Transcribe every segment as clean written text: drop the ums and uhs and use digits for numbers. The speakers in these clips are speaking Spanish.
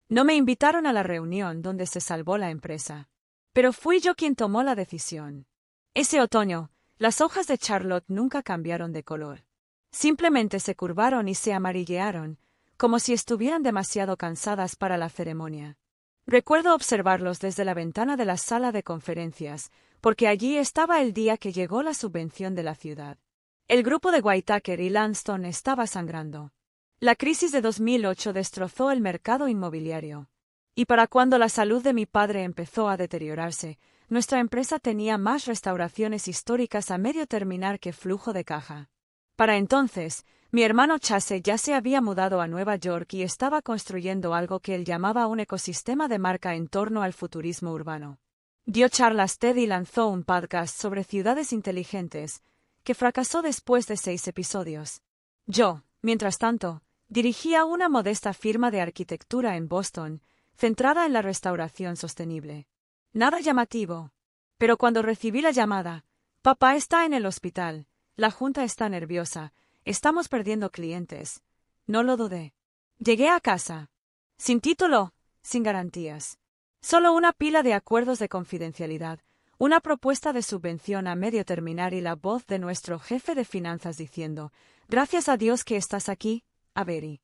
No me invitaron a la reunión donde se salvó la empresa. Pero fui yo quien tomó la decisión. Ese otoño, las hojas de Charlotte nunca cambiaron de color. Simplemente se curvaron y se amarillearon, como si estuvieran demasiado cansadas para la ceremonia. Recuerdo observarlos desde la ventana de la sala de conferencias, porque allí estaba el día que llegó la subvención de la ciudad. El grupo de Whitaker y Lanston estaba sangrando. La crisis de 2008 destrozó el mercado inmobiliario. Y para cuando la salud de mi padre empezó a deteriorarse, nuestra empresa tenía más restauraciones históricas a medio terminar que flujo de caja. Para entonces, mi hermano Chase ya se había mudado a Nueva York y estaba construyendo algo que él llamaba un ecosistema de marca en torno al futurismo urbano. Dio charlas TED y lanzó un podcast sobre ciudades inteligentes, que fracasó después de 6 episodios. Yo, mientras tanto, dirigía una modesta firma de arquitectura en Boston, centrada en la restauración sostenible. Nada llamativo. Pero cuando recibí la llamada, papá está en el hospital, la junta está nerviosa, estamos perdiendo clientes. No lo dudé. Llegué a casa. Sin título, sin garantías. Solo una pila de acuerdos de confidencialidad, una propuesta de subvención a medio terminar y la voz de nuestro jefe de finanzas diciendo, «Gracias a Dios que estás aquí, Avery».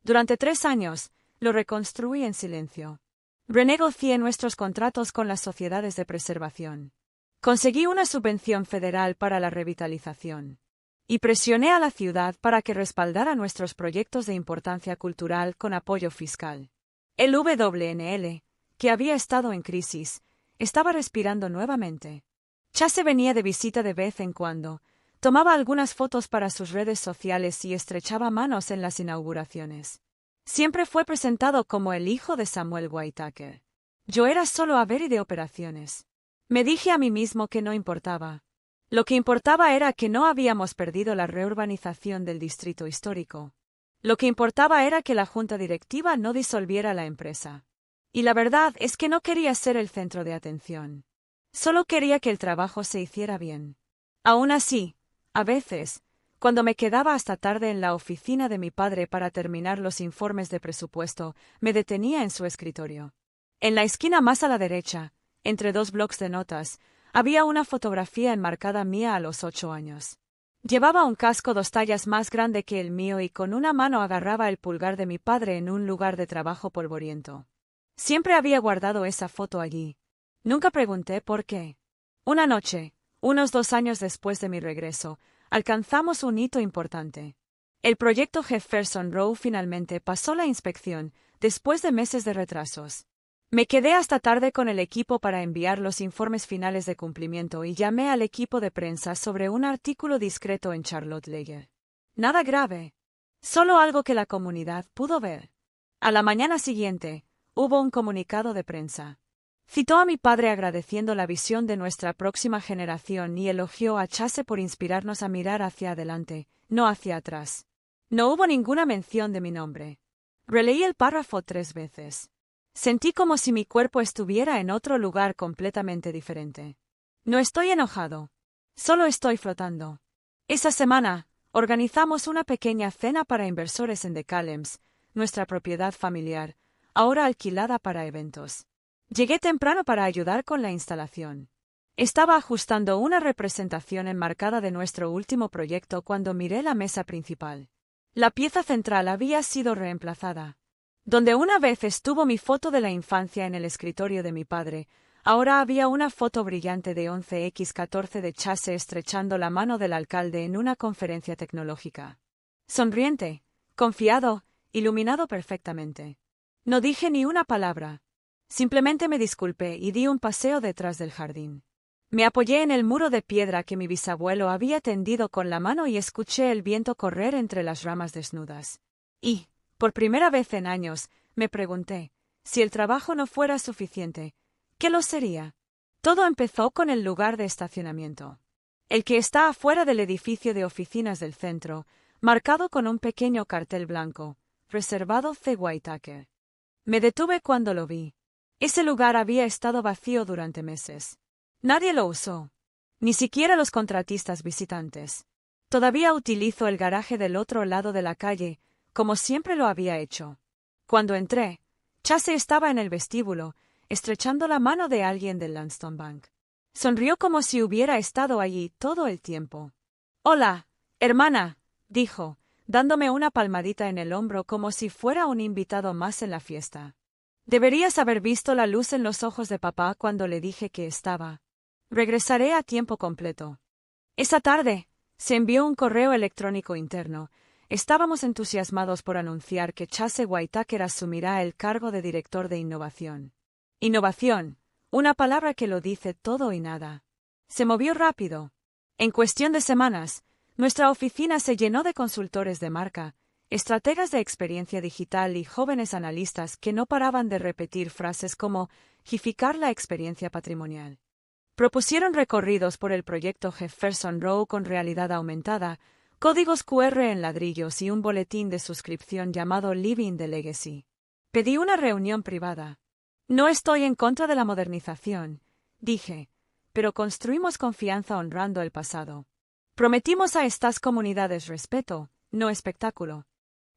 Durante 3 años, lo reconstruí en silencio. Renegocié nuestros contratos con las sociedades de preservación. Conseguí una subvención federal para la revitalización. Y presioné a la ciudad para que respaldara nuestros proyectos de importancia cultural con apoyo fiscal. El WNL, que había estado en crisis, estaba respirando nuevamente. Chase venía de visita de vez en cuando, tomaba algunas fotos para sus redes sociales y estrechaba manos en las inauguraciones. Siempre fue presentado como el hijo de Samuel Whitaker. Yo era solo Avery de operaciones. Me dije a mí mismo que no importaba. Lo que importaba era que no habíamos perdido la reurbanización del distrito histórico. Lo que importaba era que la junta directiva no disolviera la empresa. Y la verdad es que no quería ser el centro de atención. Solo quería que el trabajo se hiciera bien. Aún así, a veces, cuando me quedaba hasta tarde en la oficina de mi padre para terminar los informes de presupuesto, me detenía en su escritorio. En la esquina más a la derecha, entre 2 blocs de notas, había una fotografía enmarcada mía a los 8 años. Llevaba un casco 2 tallas más grande que el mío y con una mano agarraba el pulgar de mi padre en un lugar de trabajo polvoriento. Siempre había guardado esa foto allí. Nunca pregunté por qué. Una noche, unos 2 años después de mi regreso, alcanzamos un hito importante. El proyecto Jefferson Row finalmente pasó la inspección, después de meses de retrasos. Me quedé hasta tarde con el equipo para enviar los informes finales de cumplimiento y llamé al equipo de prensa sobre un artículo discreto en Charlotte Ledger. Nada grave. Solo algo que la comunidad pudo ver. A la mañana siguiente, hubo un comunicado de prensa. Citó a mi padre agradeciendo la visión de nuestra próxima generación y elogió a Chase por inspirarnos a mirar hacia adelante, no hacia atrás. No hubo ninguna mención de mi nombre. Releí el párrafo 3 veces. Sentí como si mi cuerpo estuviera en otro lugar completamente diferente. No estoy enojado. Solo estoy flotando. Esa semana, organizamos una pequeña cena para inversores en The Calems, nuestra propiedad familiar, ahora alquilada para eventos. Llegué temprano para ayudar con la instalación. Estaba ajustando una representación enmarcada de nuestro último proyecto cuando miré la mesa principal. La pieza central había sido reemplazada. Donde una vez estuvo mi foto de la infancia en el escritorio de mi padre, ahora había una foto brillante de 11x14 de Chase estrechando la mano del alcalde en una conferencia tecnológica. Sonriente, confiado, iluminado perfectamente. No dije ni una palabra. Simplemente me disculpé y di un paseo detrás del jardín. Me apoyé en el muro de piedra que mi bisabuelo había tendido con la mano y escuché el viento correr entre las ramas desnudas. Y, por primera vez en años, me pregunté, si el trabajo no fuera suficiente, ¿qué lo sería? Todo empezó con el lugar de estacionamiento. El que está afuera del edificio de oficinas del centro, marcado con un pequeño cartel blanco, reservado C. Whitaker. Me detuve cuando lo vi. Ese lugar había estado vacío durante meses. Nadie lo usó. Ni siquiera los contratistas visitantes. Todavía utilizo el garaje del otro lado de la calle, como siempre lo había hecho. Cuando entré, Chase estaba en el vestíbulo, estrechando la mano de alguien del Lanston Bank. Sonrió como si hubiera estado allí todo el tiempo. «Hola, hermana», dijo, dándome una palmadita en el hombro como si fuera un invitado más en la fiesta. Deberías haber visto la luz en los ojos de papá cuando le dije que estaba. Regresaré a tiempo completo. Esa tarde, se envió un correo electrónico interno. Estábamos entusiasmados por anunciar que Chase Whitaker asumirá el cargo de director de innovación. Innovación, una palabra que lo dice todo y nada. Se movió rápido. En cuestión de semanas, nuestra oficina se llenó de consultores de marca, estrategas de experiencia digital y jóvenes analistas que no paraban de repetir frases como «gificar la experiencia patrimonial». Propusieron recorridos por el proyecto Jefferson Row con realidad aumentada, códigos QR en ladrillos y un boletín de suscripción llamado Living the Legacy. Pedí una reunión privada. No estoy en contra de la modernización, dije, pero construimos confianza honrando el pasado. Prometimos a estas comunidades respeto, no espectáculo.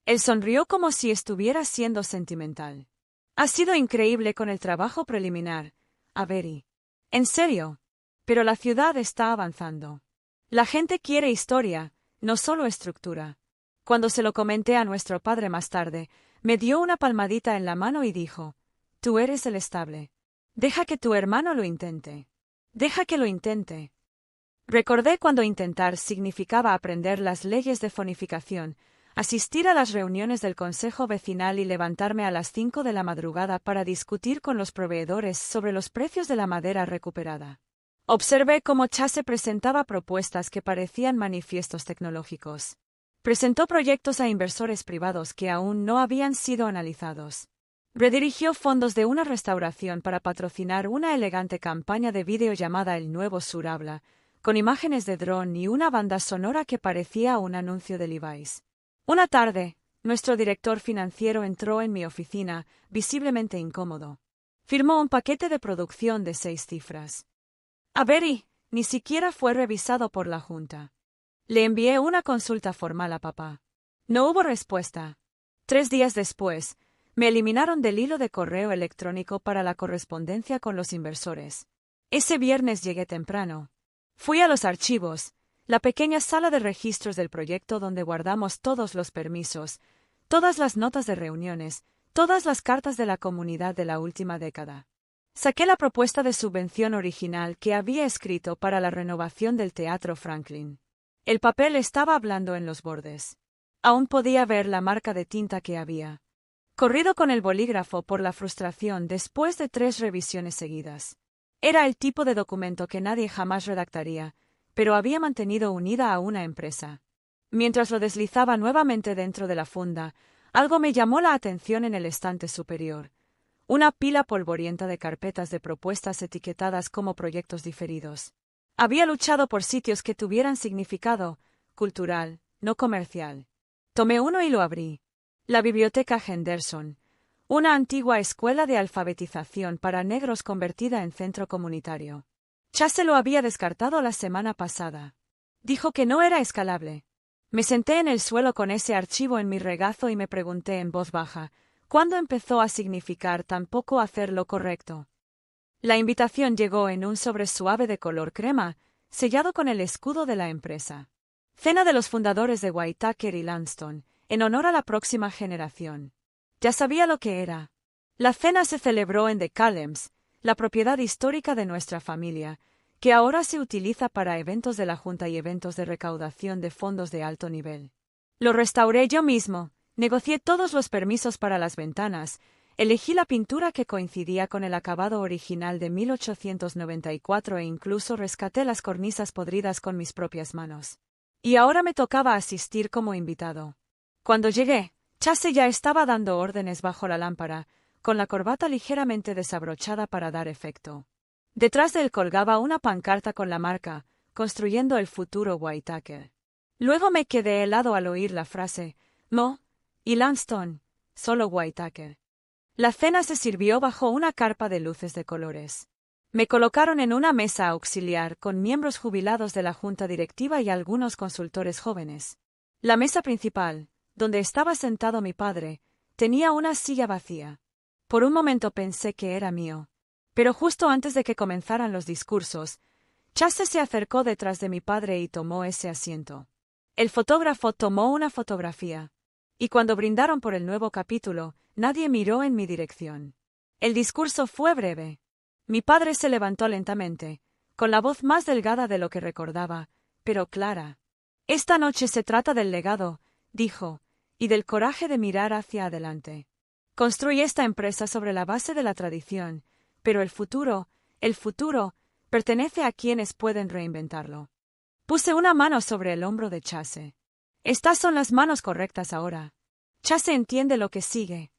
Él sonrió como si estuviera siendo sentimental. Ha sido increíble con el trabajo preliminar, Avery. En serio. Pero la ciudad está avanzando. La gente quiere historia, no solo estructura. Cuando se lo comenté a nuestro padre más tarde, me dio una palmadita en la mano y dijo, «Tú eres el estable. Deja que tu hermano lo intente. Deja que lo intente». Recordé cuando intentar significaba aprender las leyes de fonificación, asistir a las reuniones del consejo vecinal y levantarme a las 5 de la madrugada para discutir con los proveedores sobre los precios de la madera recuperada. Observé cómo Chase presentaba propuestas que parecían manifiestos tecnológicos. Presentó proyectos a inversores privados que aún no habían sido analizados. Redirigió fondos de una restauración para patrocinar una elegante campaña de vídeo llamada El Nuevo Sur Habla, con imágenes de dron y una banda sonora que parecía un anuncio de Levi's. Una tarde, nuestro director financiero entró en mi oficina, visiblemente incómodo. Firmó un paquete de producción de 6 cifras. Avery, ni siquiera fue revisado por la junta. Le envié una consulta formal a papá. No hubo respuesta. 3 días después, me eliminaron del hilo de correo electrónico para la correspondencia con los inversores. Ese viernes llegué temprano. Fui a los archivos, la pequeña sala de registros del proyecto donde guardamos todos los permisos, todas las notas de reuniones, todas las cartas de la comunidad de la última década. Saqué la propuesta de subvención original que había escrito para la renovación del Teatro Franklin. El papel estaba hablando en los bordes. Aún podía ver la marca de tinta que había corrido con el bolígrafo por la frustración después de 3 revisiones seguidas. Era el tipo de documento que nadie jamás redactaría, pero había mantenido unida a una empresa. Mientras lo deslizaba nuevamente dentro de la funda, algo me llamó la atención en el estante superior. Una pila polvorienta de carpetas de propuestas etiquetadas como proyectos diferidos. Había luchado por sitios que tuvieran significado cultural, no comercial. Tomé uno y lo abrí. La Biblioteca Henderson, una antigua escuela de alfabetización para negros convertida en centro comunitario. Chase lo había descartado la semana pasada. Dijo que no era escalable. Me senté en el suelo con ese archivo en mi regazo y me pregunté en voz baja, ¿cuándo empezó a significar tan poco hacer lo correcto? La invitación llegó en un sobre suave de color crema, sellado con el escudo de la empresa. Cena de los fundadores de Whitaker y Lanston, en honor a la próxima generación. Ya sabía lo que era. La cena se celebró en The Callums, la propiedad histórica de nuestra familia, que ahora se utiliza para eventos de la Junta y eventos de recaudación de fondos de alto nivel. Lo restauré yo mismo, negocié todos los permisos para las ventanas, elegí la pintura que coincidía con el acabado original de 1894 e incluso rescaté las cornisas podridas con mis propias manos. Y ahora me tocaba asistir como invitado. Cuando llegué, Chase ya estaba dando órdenes bajo la lámpara, con la corbata ligeramente desabrochada para dar efecto. Detrás de él colgaba una pancarta con la marca, construyendo el futuro Whitaker. Luego me quedé helado al oír la frase, «Mo y Lanston, solo Whitaker». La cena se sirvió bajo una carpa de luces de colores. Me colocaron en una mesa auxiliar con miembros jubilados de la junta directiva y algunos consultores jóvenes. La mesa principal, donde estaba sentado mi padre, tenía una silla vacía. Por un momento pensé que era mío. Pero justo antes de que comenzaran los discursos, Chase se acercó detrás de mi padre y tomó ese asiento. El fotógrafo tomó una fotografía. Y cuando brindaron por el nuevo capítulo, nadie miró en mi dirección. El discurso fue breve. Mi padre se levantó lentamente, con la voz más delgada de lo que recordaba, pero clara. Esta noche se trata del legado, dijo, y del coraje de mirar hacia adelante. Construí esta empresa sobre la base de la tradición, pero el futuro, pertenece a quienes pueden reinventarlo. Puse una mano sobre el hombro de Chase. Estas son las manos correctas ahora. Chase entiende lo que sigue.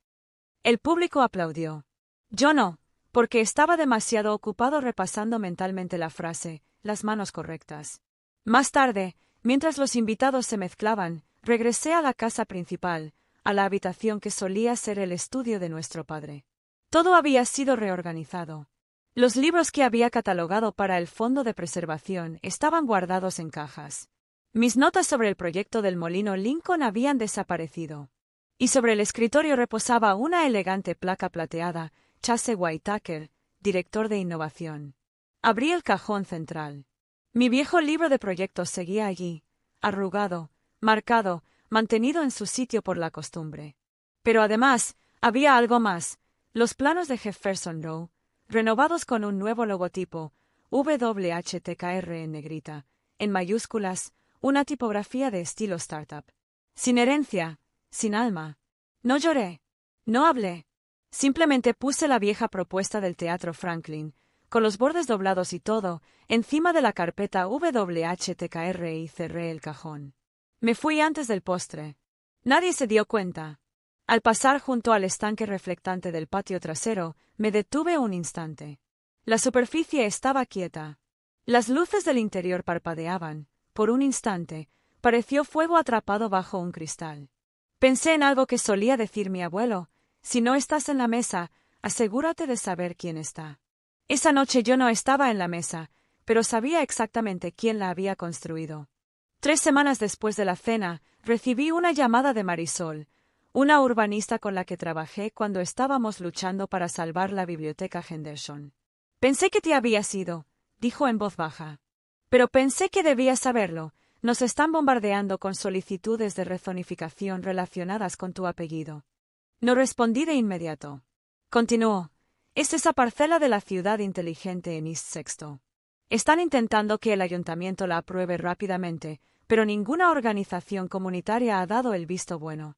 El público aplaudió. Yo no, porque estaba demasiado ocupado repasando mentalmente la frase, las manos correctas. Más tarde, mientras los invitados se mezclaban, regresé a la casa principal, a la habitación que solía ser el estudio de nuestro padre. Todo había sido reorganizado. Los libros que había catalogado para el fondo de preservación estaban guardados en cajas. Mis notas sobre el proyecto del molino Lincoln habían desaparecido. Y sobre el escritorio reposaba una elegante placa plateada, Chase Whitaker, director de innovación. Abrí el cajón central. Mi viejo libro de proyectos seguía allí, arrugado, marcado, mantenido en su sitio por la costumbre. Pero además, había algo más, los planos de Jefferson Row, renovados con un nuevo logotipo, WHTKR en negrita, en mayúsculas, una tipografía de estilo startup. Sin herencia, sin alma. No lloré. No hablé. Simplemente puse la vieja propuesta del Teatro Franklin, con los bordes doblados y todo, encima de la carpeta WHTKR y cerré el cajón. Me fui antes del postre. Nadie se dio cuenta. Al pasar junto al estanque reflectante del patio trasero, me detuve un instante. La superficie estaba quieta. Las luces del interior parpadeaban. Por un instante, pareció fuego atrapado bajo un cristal. Pensé en algo que solía decir mi abuelo: si no estás en la mesa, asegúrate de saber quién está. Esa noche yo no estaba en la mesa, pero sabía exactamente quién la había construido. 3 semanas después de la cena, recibí una llamada de Marisol, una urbanista con la que trabajé cuando estábamos luchando para salvar la biblioteca Henderson. Pensé que te habías ido, dijo en voz baja. Pero pensé que debías saberlo. Nos están bombardeando con solicitudes de rezonificación relacionadas con tu apellido. No respondí de inmediato. Continuó. Es esa parcela de la ciudad inteligente en East Sexto. Están intentando que el ayuntamiento la apruebe rápidamente, pero ninguna organización comunitaria ha dado el visto bueno.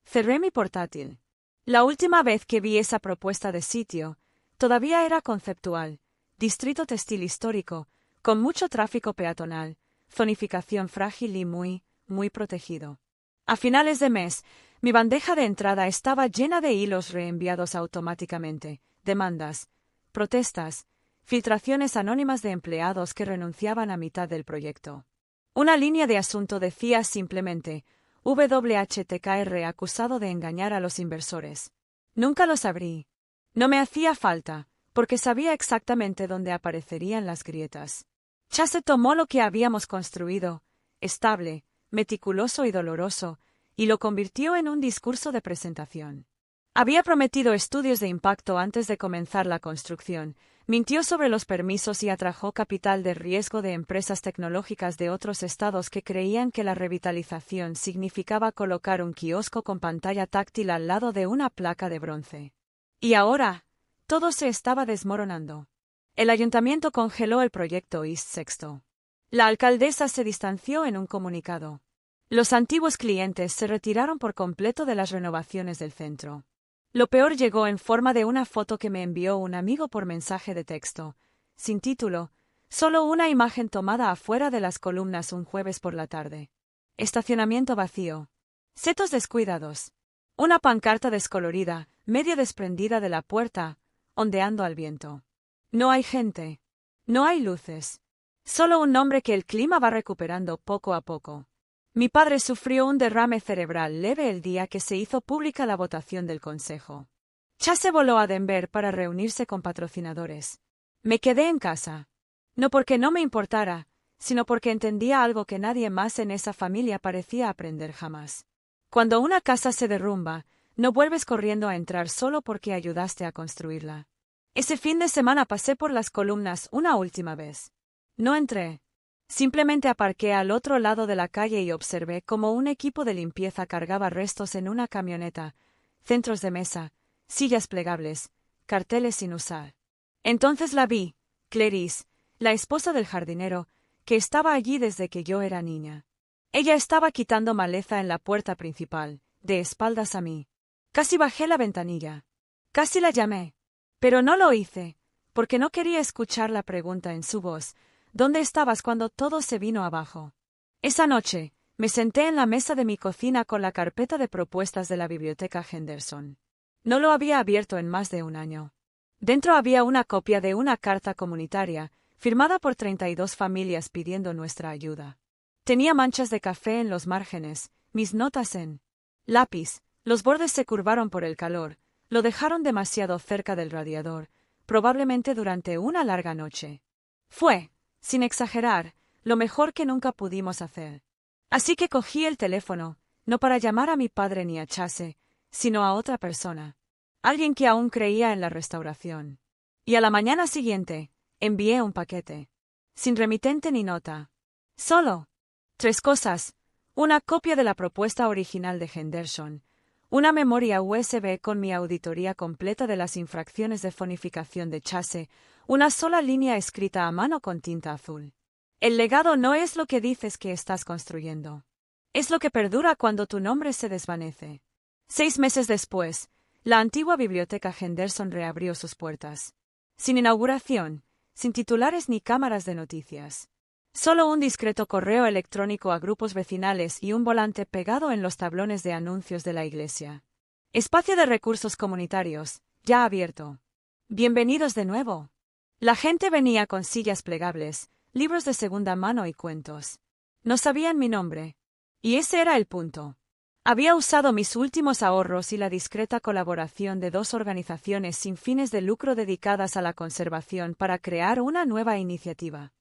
Cerré mi portátil. La última vez que vi esa propuesta de sitio, todavía era conceptual, distrito textil histórico, con mucho tráfico peatonal, zonificación frágil y muy protegido. A finales de mes, mi bandeja de entrada estaba llena de hilos reenviados automáticamente, demandas, protestas, filtraciones anónimas de empleados que renunciaban a mitad del proyecto. Una línea de asunto decía simplemente: WHTKR acusado de engañar a los inversores. Nunca los abrí. No me hacía falta, porque sabía exactamente dónde aparecerían las grietas. Chase tomó lo que habíamos construido, estable, meticuloso y doloroso, y lo convirtió en un discurso de presentación. Había prometido estudios de impacto antes de comenzar la construcción, mintió sobre los permisos y atrajo capital de riesgo de empresas tecnológicas de otros estados que creían que la revitalización significaba colocar un kiosco con pantalla táctil al lado de una placa de bronce. Y ahora, todo se estaba desmoronando. El ayuntamiento congeló el proyecto East Sexto. La alcaldesa se distanció en un comunicado. Los antiguos clientes se retiraron por completo de las renovaciones del centro. Lo peor llegó en forma de una foto que me envió un amigo por mensaje de texto, sin título, solo una imagen tomada afuera de las columnas un jueves por la tarde. Estacionamiento vacío. Setos descuidados. Una pancarta descolorida, medio desprendida de la puerta, ondeando al viento. No hay gente. No hay luces. Solo un nombre que el clima va recuperando poco a poco. Mi padre sufrió un derrame cerebral leve el día que se hizo pública la votación del consejo. Chase voló a Denver para reunirse con patrocinadores. Me quedé en casa. No porque no me importara, sino porque entendía algo que nadie más en esa familia parecía aprender jamás. Cuando una casa se derrumba, No vuelves corriendo a entrar solo porque ayudaste a construirla. Ese fin de semana pasé por las columnas una última vez. No entré. Simplemente aparqué al otro lado de la calle y observé cómo un equipo de limpieza cargaba restos en una camioneta, centros de mesa, sillas plegables, carteles sin usar. Entonces la vi, Clarice, la esposa del jardinero, que estaba allí desde que yo era niña. Ella estaba quitando maleza en la puerta principal, de espaldas a mí. Casi bajé la ventanilla. Casi la llamé. Pero no lo hice, porque no quería escuchar la pregunta en su voz: ¿dónde estabas cuando todo se vino abajo? Esa noche, me senté en la mesa de mi cocina con la carpeta de propuestas de la biblioteca Henderson. No lo había abierto en más de un año. Dentro había una copia de una carta comunitaria, firmada por 32 familias pidiendo nuestra ayuda. Tenía manchas de café en los márgenes, mis notas en lápiz, los bordes se curvaron por el calor, lo dejaron demasiado cerca del radiador, probablemente durante una larga noche. Fue, sin exagerar, lo mejor que nunca pudimos hacer. Así que cogí el teléfono, no para llamar a mi padre ni a Chase, sino a otra persona. Alguien que aún creía en la restauración. Y a la mañana siguiente, envié un paquete. Sin remitente ni nota. Solo 3 cosas: una copia de la propuesta original de Henderson, una memoria USB con mi auditoría completa de las infracciones de fonificación de Chase, una sola línea escrita a mano con tinta azul. El legado no es lo que dices que estás construyendo. Es lo que perdura cuando tu nombre se desvanece. 6 meses después, la antigua biblioteca Henderson reabrió sus puertas. Sin inauguración, sin titulares ni cámaras de noticias. Solo un discreto correo electrónico a grupos vecinales y un volante pegado en los tablones de anuncios de la iglesia. Espacio de recursos comunitarios, ya abierto. Bienvenidos de nuevo. La gente venía con sillas plegables, libros de segunda mano y cuentos. No sabían mi nombre. Y ese era el punto. Había usado mis últimos ahorros y la discreta colaboración de 2 organizaciones sin fines de lucro dedicadas a la conservación para crear una nueva iniciativa.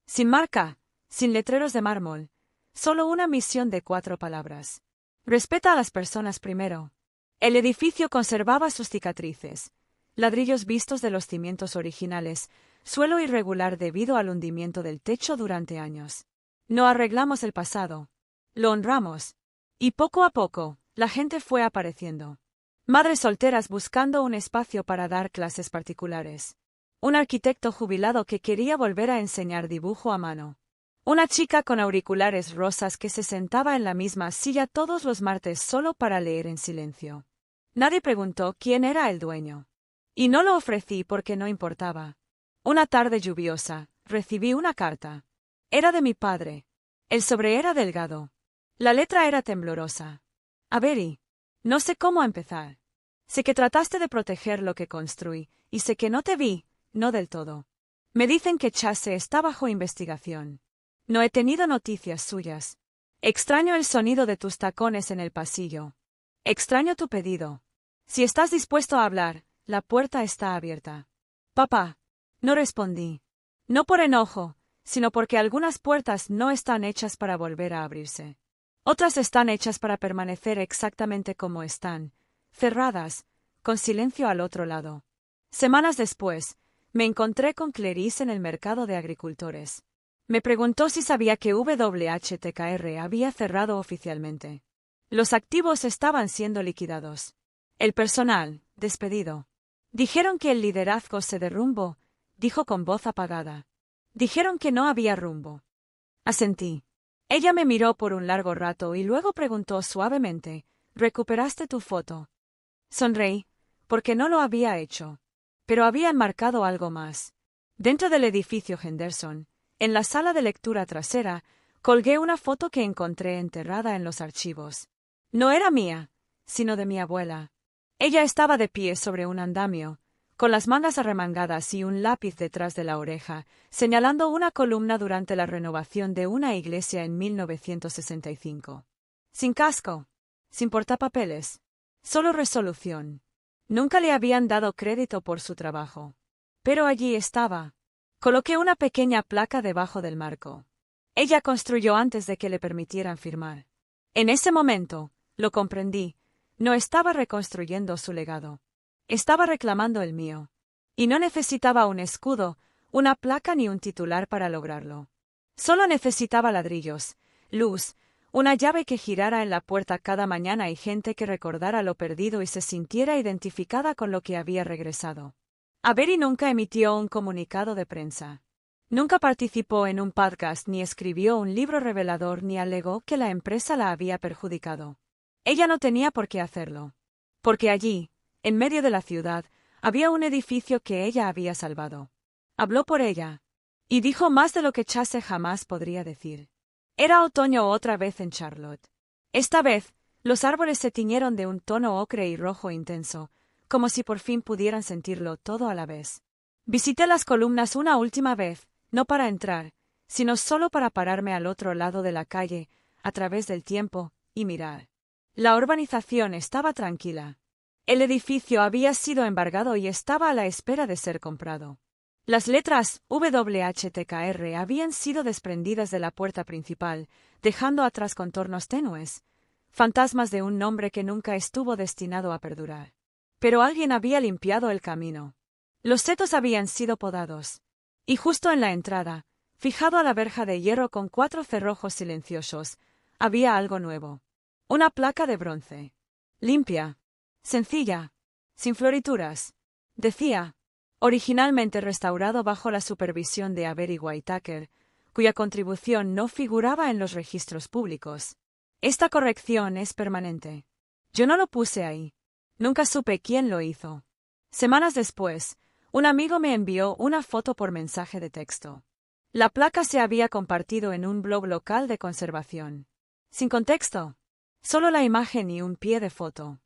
Sin marca, sin letreros de mármol, solo una misión de 4 palabras. Respeta a las personas primero. El edificio conservaba sus cicatrices, ladrillos vistos de los cimientos originales, suelo irregular debido al hundimiento del techo durante años. No arreglamos el pasado. Lo honramos. Y poco a poco, la gente fue apareciendo. Madres solteras buscando un espacio para dar clases particulares. Un arquitecto jubilado que quería volver a enseñar dibujo a mano. Una chica con auriculares rosas que se sentaba en la misma silla todos los martes solo para leer en silencio. Nadie preguntó quién era el dueño. Y no lo ofrecí porque no importaba. Una tarde lluviosa, recibí una carta. Era de mi padre. El sobre era delgado. La letra era temblorosa. Avery, no sé cómo empezar. Sé que trataste de proteger lo que construí, y sé que no te vi. No del todo. Me dicen que Chase está bajo investigación. No he tenido noticias suyas. Extraño el sonido de tus tacones en el pasillo. Extraño tu pedido. Si estás dispuesto a hablar, la puerta está abierta. Papá. No respondí. No por enojo, sino porque algunas puertas no están hechas para volver a abrirse. Otras están hechas para permanecer exactamente como están, cerradas, con silencio al otro lado. Semanas después, me encontré con Clarice en el mercado de agricultores. Me preguntó si sabía que WHTKR había cerrado oficialmente. Los activos estaban siendo liquidados. El personal, despedido. Dijeron que el liderazgo se derrumbó, dijo con voz apagada. Dijeron que no había rumbo. Asentí. Ella me miró por un largo rato y luego preguntó suavemente: ¿recuperaste tu foto? Sonreí, porque no lo había hecho. Pero había enmarcado algo más. Dentro del edificio Henderson, en la sala de lectura trasera, colgué una foto que encontré enterrada en los archivos. No era mía, sino de mi abuela. Ella estaba de pie sobre un andamio, con las mangas arremangadas y un lápiz detrás de la oreja, señalando una columna durante la renovación de una iglesia en 1965. Sin casco, sin portapapeles, solo resolución. Nunca le habían dado crédito por su trabajo. Pero allí estaba. Coloqué una pequeña placa debajo del marco. Ella construyó antes de que le permitieran firmar. En ese momento, lo comprendí, No estaba reconstruyendo su legado. Estaba reclamando el mío. Y no necesitaba un escudo, una placa ni un titular para lograrlo. Solo necesitaba ladrillos, luz, una llave que girara en la puerta cada mañana y gente que recordara lo perdido y se sintiera identificada con lo que había regresado. Avery nunca emitió un comunicado de prensa. Nunca participó en un podcast ni escribió un libro revelador ni alegó que la empresa la había perjudicado. Ella no tenía por qué hacerlo. Porque allí, en medio de la ciudad, había un edificio que ella había salvado. Habló por ella. Y dijo más de lo que Chase jamás podría decir. Era otoño otra vez en Charlotte. Esta vez, los árboles se tiñeron de un tono ocre y rojo intenso, como si por fin pudieran sentirlo todo a la vez. Visité las columnas una última vez, no para entrar, sino solo para pararme al otro lado de la calle, a través del tiempo, y mirar. La urbanización estaba tranquila. El edificio había sido embargado y estaba a la espera de ser comprado. Las letras WHTKR habían sido desprendidas de la puerta principal, dejando atrás contornos tenues, fantasmas de un nombre que nunca estuvo destinado a perdurar. Pero alguien había limpiado el camino. Los setos habían sido podados. Y justo en la entrada, fijado a la verja de hierro con 4 cerrojos silenciosos, había algo nuevo. Una placa de bronce. Limpia. Sencilla. Sin florituras. Decía, originalmente restaurado bajo la supervisión de Avery Whitaker, cuya contribución no figuraba en los registros públicos. Esta corrección es permanente. Yo no lo puse ahí. Nunca supe quién lo hizo. Semanas después, un amigo me envió una foto por mensaje de texto. La placa se había compartido en un blog local de conservación. Sin contexto. Solo la imagen y un pie de foto.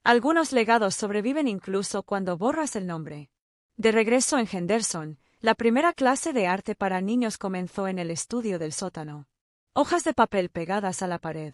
Algunos legados sobreviven incluso cuando borras el nombre. De regreso en Henderson, la primera clase de arte para niños comenzó en el estudio del sótano. Hojas de papel pegadas a la pared.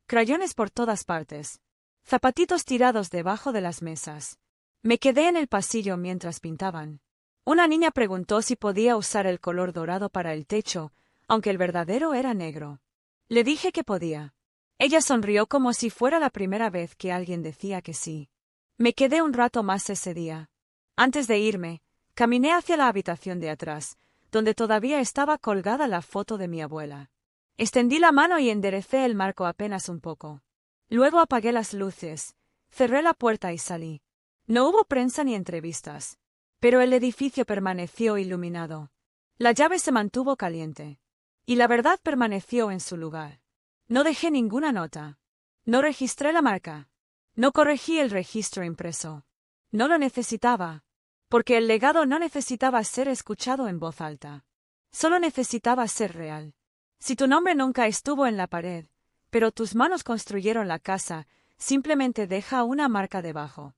Crayones por todas partes. Zapatitos tirados debajo de las mesas. Me quedé en el pasillo mientras pintaban. Una niña preguntó si podía usar el color dorado para el techo, aunque el verdadero era negro. Le dije que podía. Ella sonrió como si fuera la primera vez que alguien decía que sí. Me quedé un rato más ese día. Antes de irme, caminé hacia la habitación de atrás, donde todavía estaba colgada la foto de mi abuela. Extendí la mano y enderecé el marco apenas un poco. Luego apagué las luces, cerré la puerta y salí. No hubo prensa ni entrevistas, pero el edificio permaneció iluminado. La llave se mantuvo caliente. Y la verdad permaneció en su lugar. No dejé ninguna nota. No registré la marca. No corregí el registro impreso. No lo necesitaba, porque el legado no necesitaba ser escuchado en voz alta. Solo necesitaba ser real. Si tu nombre nunca estuvo en la pared, pero tus manos construyeron la casa, simplemente deja una marca debajo.